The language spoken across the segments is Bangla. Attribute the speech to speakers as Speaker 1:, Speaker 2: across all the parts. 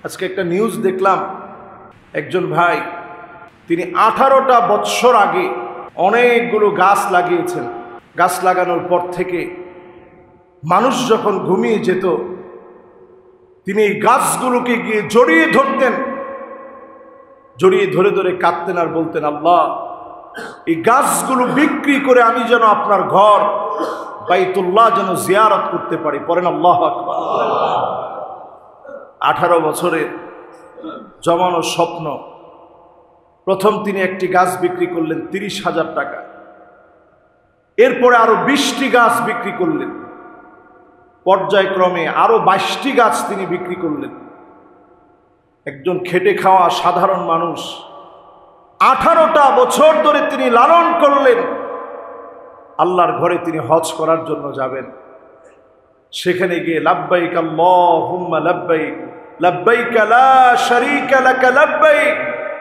Speaker 1: আজকে একটা নিউজ দেখলাম, একজন ভাই তিনি 18টা বছর আগে অনেকগুলো গাছ লাগিয়েছেন। গাছ লাগানোর পর থেকে মানুষ যখন ঘুমিয়ে যেত তিনি এই গাছগুলোকে গিয়ে জড়িয়ে ধরতেন, জড়িয়ে ধরে ধরে কাঁদতেন আর বলতেন, আল্লাহ এই গাছগুলো বিক্রি করে আমি যেন আপনার ঘর বাইতুল্লাহ যেন জিয়ারত করতে পারি। পড়েন আল্লাহু আকবার। 18 বছরের জমানো স্বপ্ন। প্রথম তিনি একটি গাছ বিক্রি করলেন 30,000 টাকা, এরপরে আরো 20টি গাছ বিক্রি করলেন, পর্যায়ক্রমে আরো 22টি গাছ তিনি বিক্রি করলেন। একজন খেটে খাওয়া সাধারণ মানুষ 18টা বছর ধরে তিনি লালন করলেন। আল্লাহর ঘরে তিনি হজ করার জন্য যাবেন। সেখানে গিয়ে লাব্বাইক আল্লাহুম্মা লাব্বাইক লাব্বাইক লা শারীকা লাকা লাব্বাইক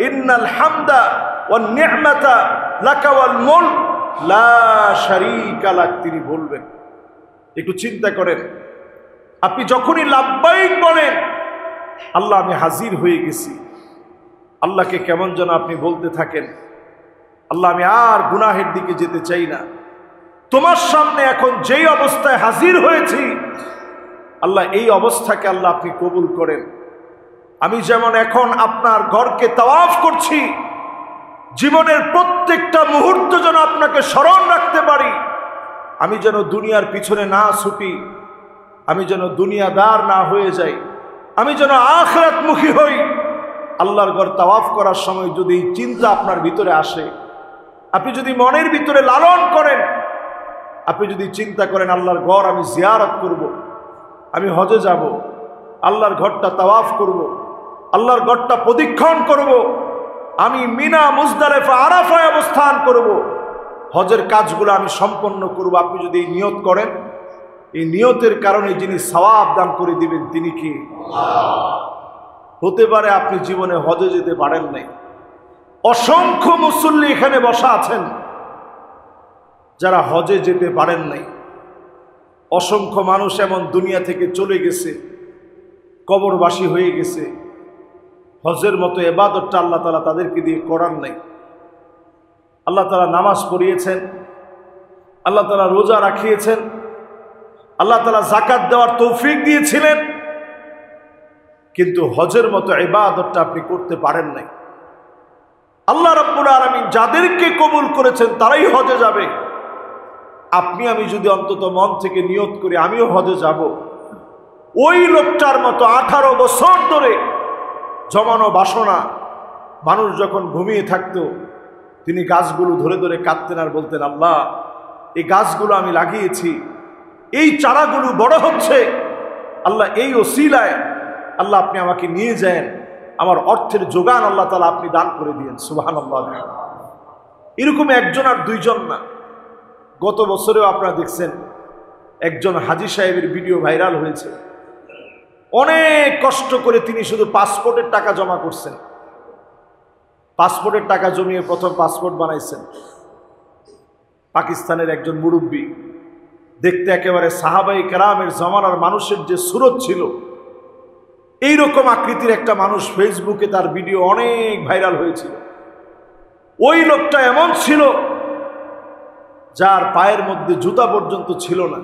Speaker 1: ইন্নাল হামদা ওয়ান নি'মাতা লাকা ওয়াল মুলক লা শারীকা লাক, তিনি বলবেন। একটু চিন্তা করেন, আপনি যখনই লাব্বাইক বলেন, আল্লাহ আমি হাজির হয়ে গেছি, আল্লাহকে কেমন যেন আপনি বলতে থাকেন, আল্লাহ আমি আর গুনাহের দিকে যেতে চাই না, তোমার সামনে এখন যেই অবস্থায় হাজির হয়েছি আল্লাহ এই অবস্থাকে আল্লাহ আপনি কবুল করেন। আমি যেমন এখন আপনার ঘরকে তাওয়াফ করছি, জীবনের প্রত্যেকটা মুহূর্ত যেন আপনাকে স্মরণ রাখতে পারি, আমি যেন দুনিয়ার পিছনে না ছুটি, আমি যেন দুনিয়াদার না হয়ে যাই, আমি যেন আখিরাতমুখী হই। আল্লাহর ঘর তাওয়াফ করার সময় যদি চিন্তা আপনার ভিতরে আসে, আপনি যদি মনের ভিতরে লালন করেন, আপনি যদি চিন্তা করেন আল্লাহর ঘর আমি জিয়ারত করব, আমি হজে যাব, আল্লাহর ঘরটা তাওয়াফ করব, আল্লাহর ঘরটা প্রদক্ষিণ করব, আমি মিনা মুজদালিফা আরাফায় অবস্থান করব, হজের কাজগুলো আমি সম্পন্ন করব, আপনি যদি এই নিয়ত করেন, এই নিয়তের কারণে যিনি সওয়াব দান করে দিবেন তিনি কি? হতে পারে আপনি জীবনে হজে যেতে পারেন নাই, অসংখ্য মুসল্লি এখানে বসা আছেন যারা হজে যেতে পারেন নাই, অসংখ্য মানুষ এমন দুনিয়া থেকে চলে গেছে, কবরবাসী হয়ে গেছে, হজের মতো ইবাদতটা আল্লাহ তাআলা তাদেরকে দিয়ে করার নাই। আল্লাহ তাআলা নামাজ পড়িয়েছেন, আল্লাহ তাআলা রোজা রাখিয়েছেন, আল্লাহ তাআলা যাকাত দেওয়ার তৌফিক দিয়েছিলেন, কিন্তু হজের মতো ইবাদতটা আপনি করতে পারেন নাই। আল্লাহ রাব্বুল আলামিন যাদেরকে কবুল করেছেন তারাই হজে যাবে। আপনি আমি যদি অন্তত মন থেকে নিয়ত করি আমিও হজে যাব, ওই লোকটার মতো 18 বছর ধরে জমানো বাসনা, মানুষ যখন ঘুমিয়ে থাকতো তিনি গাছগুলো ধরে ধরে কাঁদতেন আর বলতেন, আল্লাহ এই গাছগুলো আমি লাগিয়েছি, এই চারাগুলো বড় হচ্ছে, আল্লাহ এই ওসিলায় আল্লাহ আপনি আমাকে নিয়ে যান, আমার অর্থের যোগান আল্লাহ তাআলা আপনি দান করে দিয়েন। সুবহানাল্লাহ। এরকম একজন আর দুইজন না, গত বছরেও আপনারা দেখছেন একজন হাজী সাহেবের ভিডিও ভাইরাল হয়েছে। অনেক কষ্ট করে তিনি শুধু পাসপোর্টের টাকা জমা করছেন, পাসপোর্টের টাকা জমিয়ে প্রথম পাসপোর্ট বানাইছেন। পাকিস্তানের একজন মুরব্বী, দেখতে একেবারে সাহাবায়ে কেরামের জমানার মানুষের যে সুরত ছিল এইরকম আকৃতির একটা মানুষ, ফেসবুকে তার ভিডিও অনেক ভাইরাল হয়েছিল। ওই লোকটা এমন ছিল যার পায়ের মধ্যে জুতা পর্যন্ত ছিল না,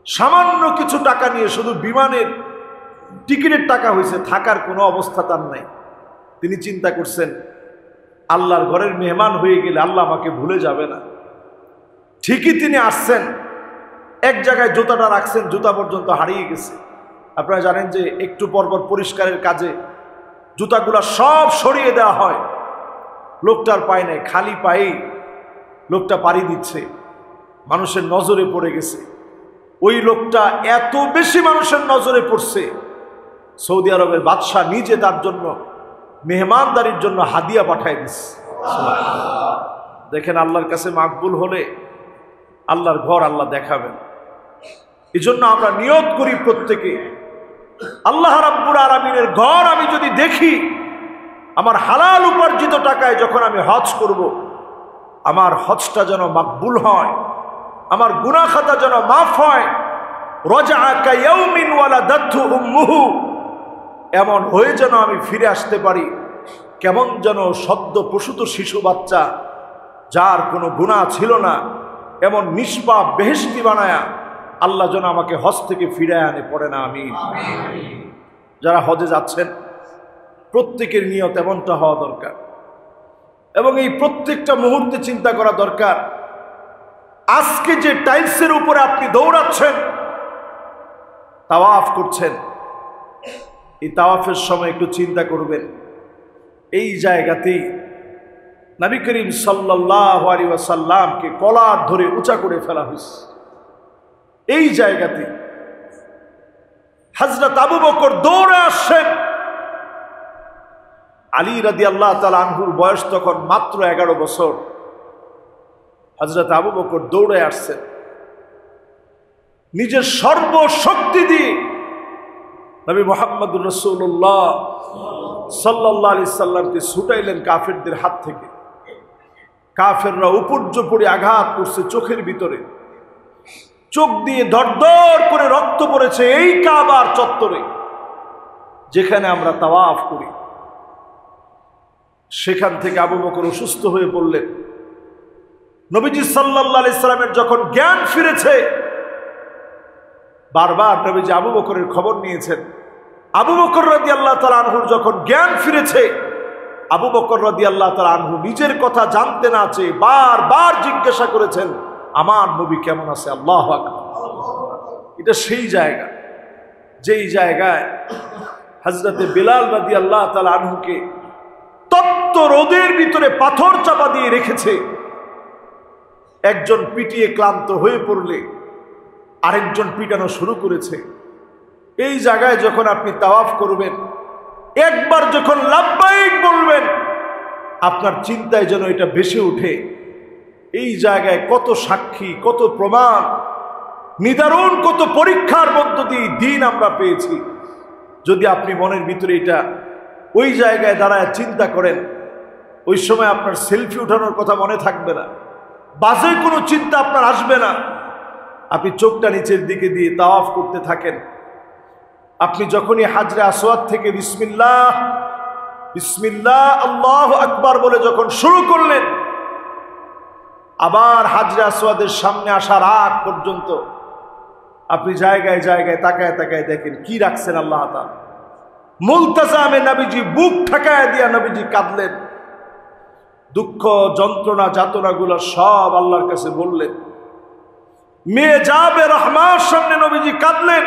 Speaker 1: সামান্য কিছু টাকা নিয়ে শুধু বিমানের টিকিটের টাকা হয়েছে, থাকার কোনো অবস্থা তার নাই। তিনি চিন্তা করছেন আল্লাহর ঘরের মেহমান হয়ে গেলে আল্লাহ আমাকে ভুলে যাবে না। ঠিকই তিনি আসছেন, এক জায়গায় জুতাটা রাখছেন, জুতা পর্যন্ত হারিয়ে গেছে। আপনারা জানেন যে একটু পরপর পরিষ্কারের কাজে জুতাগুলা সব সরিয়ে দেওয়া হয়, লোকটার পায়ে নেই, খালি পায়েই লোকটা পাড়ি দিচ্ছে, মানুষের নজরে পড়ে গেছে। ওই লোকটা এত বেশি মানুষের নজরে পড়ছে, সৌদি আরবের বাদশাহ নিজে তার জন্য মেহমানদারির জন্য হাদিয়া পাঠায় দিচ্ছে। দেখেন আল্লাহর কাছে মাকবুল হলে আল্লাহর ঘর আল্লাহ দেখাবেন। এই জন্য আমরা নিয়ত করি প্রত্যেকে, আল্লাহ রাব্বুল আলামিনের ঘর আমি যদি দেখি, আমার হালাল উপার্জিত টাকায় যখন আমি হজ করব, আমার হজটা যেন মাকবুল হয়, আমার গুনাহ খাতা যেন মাফ হয়। রাজা কায়াউমিন ওয়ালাদাতহু উম্মুহু, এমন হয়ে যেন আমি ফিরে আসতে পারি, কেমন যেন সদ্য প্রসূত শিশু বাচ্চা যার কোনো গুনাহ ছিল না, এমন নিষ্পাপ বেহেশতি বানায়া আল্লাহ যেন আমাকে হজ থেকে ফিরে আনে, পড়ে না আমিন। যারা হজে যাচ্ছেন প্রত্যেকের নিয়ত এমনটা হওয়া দরকার, এবং এই প্রত্যেকটা মুহূর্তে চিন্তা করা দরকার, আজকে যে টাইলসের উপরে আপনি দৌড়াচ্ছেন, তাওয়াফ করছেন, এই তাওয়াফের সময় একটু চিন্তা করবেন, এই জায়গাতেই নবী করিম সাল্লাল্লাহু আলাইহি ওয়াসাল্লামকে কলার ধরে উঁচা করে ফেলা হয়েছে। এই জায়গাতে হযরত আবু বকর দৌড়ে আসছেন। আলী রাদিয়াল্লাহু তাআলা আনহুর বয়স তখন মাত্র 11 বছর। হযরত আবু বকর দৌড়ে আসছেন, নিজের সর্বশক্তি দিয়ে নবী মুহাম্মদুর রাসূলুল্লাহ সাল্লাল্লাহু আলাইহি সাল্লামকে ছুটাইলেন কাফেরদের হাত থেকে। কাফেররা উপর্যুপরি আঘাত করছে চোখের ভিতরে, চোখ দিয়ে দরদর করে রক্ত পড়েছে এই কাবার চত্বরে যেখানে আমরা তাওয়াফ করি। সেখান থেকে আবু বকর অসুস্থ হয়ে পড়লেন। নবীজি সাল্লাল্লাহু আলাইহি সাল্লামের যখন জ্ঞান ফিরেছে, বারবার নবীজি আবু বকরের খবর নিয়েছেন। আবু বকর রাদিয়াল্লাহু তাআলা আনহুর যখন জ্ঞান ফিরেছে, আবু বকর রাদিয়াল্লাহু তাআলা আনহু নিজের কথা জানতে না চেয়ে বারবার জিজ্ঞাসা করেছেন, আমার নবী কেমন আছে? আল্লাহু আকবার। এটা সেই জায়গা যেই জায়গায় হযরতে বিলাল রাদিয়াল্লাহু তাআলা আনহুকে তপ্ত রোদের ভিতরে পাথর চাপা দিয়ে রেখেছে। একজন পিটিয়ে ক্লান্ত হয়ে পড়লে আরেকজন পিটানো শুরু করেছে। এই জায়গায় যখন আপনি তাওয়াফ করবেন, একবার যখন লাব্বাইক বলবেন, আপনার চিন্তায় যেন এটা ভেসে ওঠে, এই জায়গায় কত সাক্ষী, কত প্রমাণ, নিদারুণ কত পরীক্ষার মধ্য দিয়ে দিন আমরা পেয়েছি। যদি আপনি মনের ভিতরে এটা ওই জায়গায় দাঁড়ায় চিন্তা করেন, ওই সময় আপনার সেলফি উঠানোর কথা মনে থাকবে না, বাজে কোনো চিন্তা আপনার আসবে না। আপনি চোখটা নিচের দিকে দিয়ে তাওয়াফ করতে থাকেন। আপনি যখনই হাজরে আসওয়াদ থেকে বিসমিল্লাহ বিসমিল্লাহ আল্লাহু আকবার বলে যখন শুরু করলেন, আবার হাজরে আসওয়াদের সামনে আসার আগ পর্যন্ত আপনি জায়গায় জায়গায় তাকায় তাকায় দেখেন কি রাখছেন আল্লাহ তাআলা। মুলতাজামে নবীজি বুক ঠেকায় দিয়া নবীজি কাঁদলেন, দুঃখ যন্ত্রণা যাতনাগুলো সব আল্লাহর কাছে বললেন। মেয়ে যাবে রহমার সামনে নবীজি কাঁদলেন।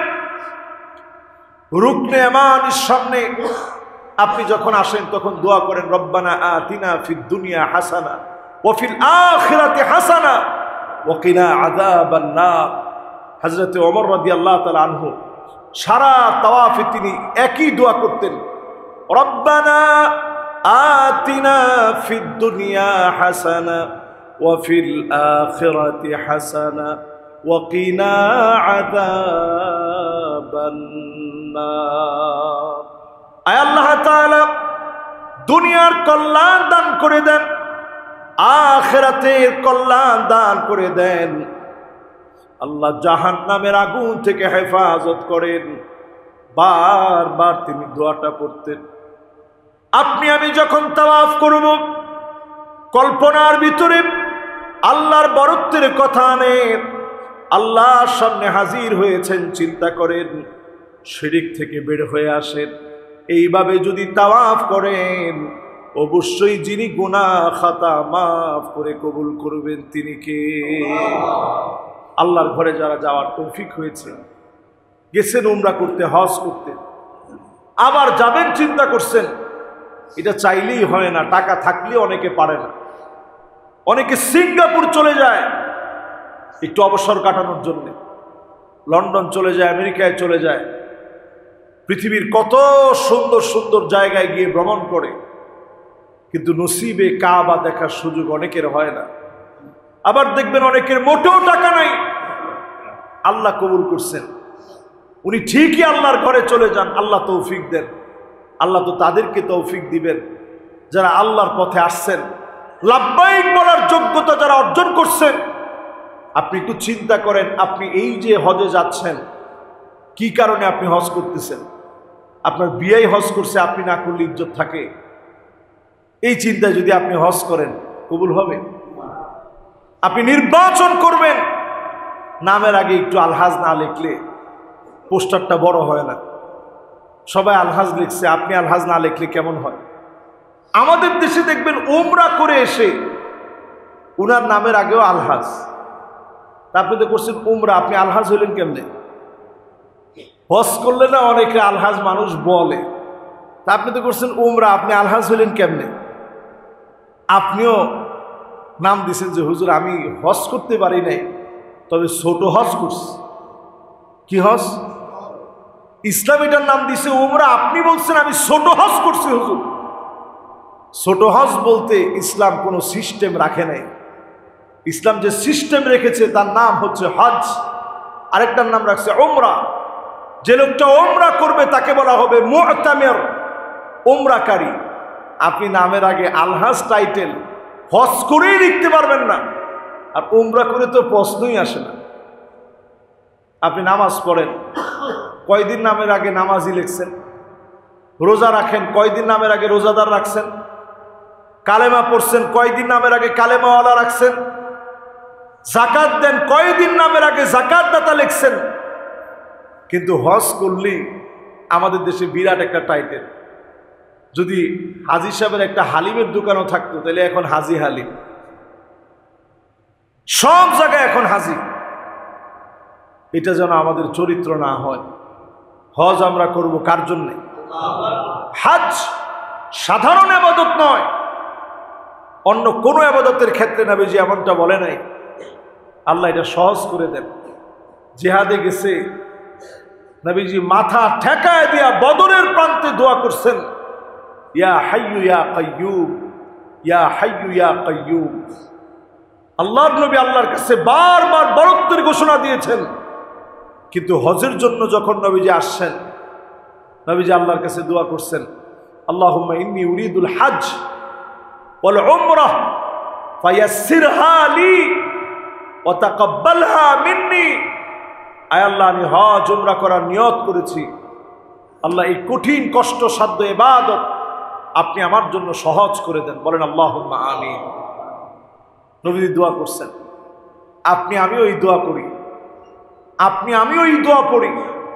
Speaker 1: রুকনে ইয়ামানের সামনে আপনি যখন আসেন তখন দোয়া করেন, রব্বানা আতিনা ফিদ দুনিয়া হাসানা ওয়া ফিল আখিরাতি হাসানা ওয়া কিনা আযাবান নার। হযরত ওমর রাদিয়াল্লাহু তাআলা আনহু সারা তাওয়াফে তিনি একই দোয়া করতেন, রব্বানা আতিনা ফিদ দুনিয়া হাসানা ওয়া ফিল আখিরাতি হাসানা ওয়া কিনা আযাবান নার। আয় আল্লাহ তাআলা দুনিয়ার কল্যাণ দান করে দেন, আখিরাতের কল্যাণ দান করে দেন। আল্লাহ জাহান্নামের আগুন থেকে হেফাজত করেন। বারবার তিনি দোয়াটা পড়তেন। আপনি আমি যখন তাওয়াফ করব, কল্পনার ভিতরে আল্লাহর বরত্বের কথা আনেন, আল্লাহর সামনে হাজির হয়েছেন, চিন্তা করেন, শিরক থেকে বের হয়ে আসেন। এইভাবে যদি তাওয়াফ করেন, অবশ্যই যিনি গুনাহ খাতা মাফ করে কবুল করবেন তিনি কে? আল্লাহর ঘরে যারা যাওয়ার তৌফিক হয়েছে, গেছেন উমরা করতে, হজ করতে, আবার যাবেন চিন্তা করছেন, এটা চাইলেই হয় না, টাকা থাকলে অনেকে পারে না। অনেকে সিঙ্গাপুর চলে যায় একটু অবসর কাটানোর জন্য, লন্ডন চলে যায়, আমেরিকায় চলে যায়, পৃথিবীর কত সুন্দর সুন্দর জায়গায় গিয়ে ভ্রমণ করে, কিন্তু নসিবে কাবা দেখার সুযোগ অনেকের হয় না। আবার দেখবেন অনেকের মোটেও টাকা নাই, আল্লাহ কবুল করছেন, উনি ঠিকই আল্লাহর ঘরে চলে যান, আল্লাহ তৌফিক দেন। আল্লাহ তো তাদেরকে তৌফিক দিবেন যারা আল্লাহর পথে আসছেন, লাব্বাইক বলার যোগ্যতা যারা অর্জন করছেন। আপনি একটু চিন্তা করেন, আপনি এই যে হজে যাচ্ছেন, কি কারণে আপনি হজ করতেছেন? আপনার বিয়েই হজ করছে, আপনি না করলে ইজ্জত থাকে? এই চিন্তায় যদি আপনি হজ করেন, কবুল হবে? আপনি নির্বাচন করবেন, নামের আগে একটু আলহাজ না লিখলে পোস্টারটা বড় হয় না। সবাই আলহাজ লিখছে, আপনি আলহাজ না লিখলে কেমন হয়? আমাদের দেশে দেখবেন উমরা করে এসে উনার নামের আগেও আলহাজ। আপনি তো করছেন উমরা, আপনি আলহাজ হইলেন কেমনে? হজ করলে না অনেকে আলহাজ মানুষ বলে, তা আপনি তো করছেন উমরা, আপনি আলহাজ হইলেন কেমনে? আপনিও নাম দিছেন যে হুজুর আমি হজ করতে পারি নাই, তবে ছোট হজ করছি। কি হজ? ইসলাম এটার নাম দিছে উমরা, আপনি বলছেন আমি ছোট হজ করছি। হুজুর, ছোট হজ বলতে ইসলাম কোনো সিস্টেম রাখে নাই। ইসলাম যে সিস্টেম রেখেছে তার নাম হচ্ছে হজ, আরেকটার নাম রাখছে উমরা। যে লোকটা উমরা করবে তাকে বলা হবে মুতামির, উমরাকারী। আপনি নামের আগে আলহাজ টাইটেল হজ করেই লিখতে পারবেন না, আর উমরা করে তো প্রশ্নই আসে না। আপনি নামাজ পড়েন, কয়দিন নামের আগে নামাজি লিখছেন? রোজা রাখেন, কয়দিন নামের আগে রোজাদার রাখছেন? কালেমা পড়ছেন, কয়দিন নামের আগে কালেমাওয়ালা রাখছেন? জাকাত দেন, কয়দিন নামের আগে জাকাত দাতা লিখছেন? কিন্তু হজ করলেই আমাদের দেশে বিরাট একটা টাইটেল। যদি হাজি সাহেবের একটা হালিমের দোকানও থাকতো তাহলে এখন হাজি হালিম, সব জায়গায় এখন হাজি। এটা যেন আমাদের চরিত্র না হয়। হজ আমরা করব কার জন্যে? হজ সাধারণ ইবাদত নয়, অন্য কোন ইবাদতের ক্ষেত্রে নবীজি এমনটা বলে নাই। আল্লাহ এটা সহজ করে দেন। জিহাদে গেছে, নবীজি মাথা ঠেকায় দিয়া বদরের প্রান্তে দোয়া করছেন, ইয়া হাইয়ু ইয়া কাইয়্যুম, ইয়া হাইয়ু ইয়া কাইয়্যুম। আল্লাহর নবী আল্লাহর কাছে বারবার বরত্বের ঘোষণা দিয়েছেন, কিন্তু হজের জন্য যখন নবীজি আসছেন, নবীজি আল্লাহর কাছে দোয়া করছেন, আল্লাহুম্মা ইন্নী উরিদুল হজ ওয়াল উমরাহ ফায়াসসিরহা লি ওয়া তাকাব্বালহা মিন্নি। আয় আল্লাহ, আমি হজ উমরা করার নিয়ত করেছি, আল্লাহ এই কঠিন কষ্টসাধ্য ইবাদত আপনি আমার জন্য সহজ করে দেন। বলেন আল্লাহুম্মা আমিন। নবীজি দোয়া করছেন, আপনি আমিও এই দোয়া করি, আপনি আমিও এই দোয়া পড়ি।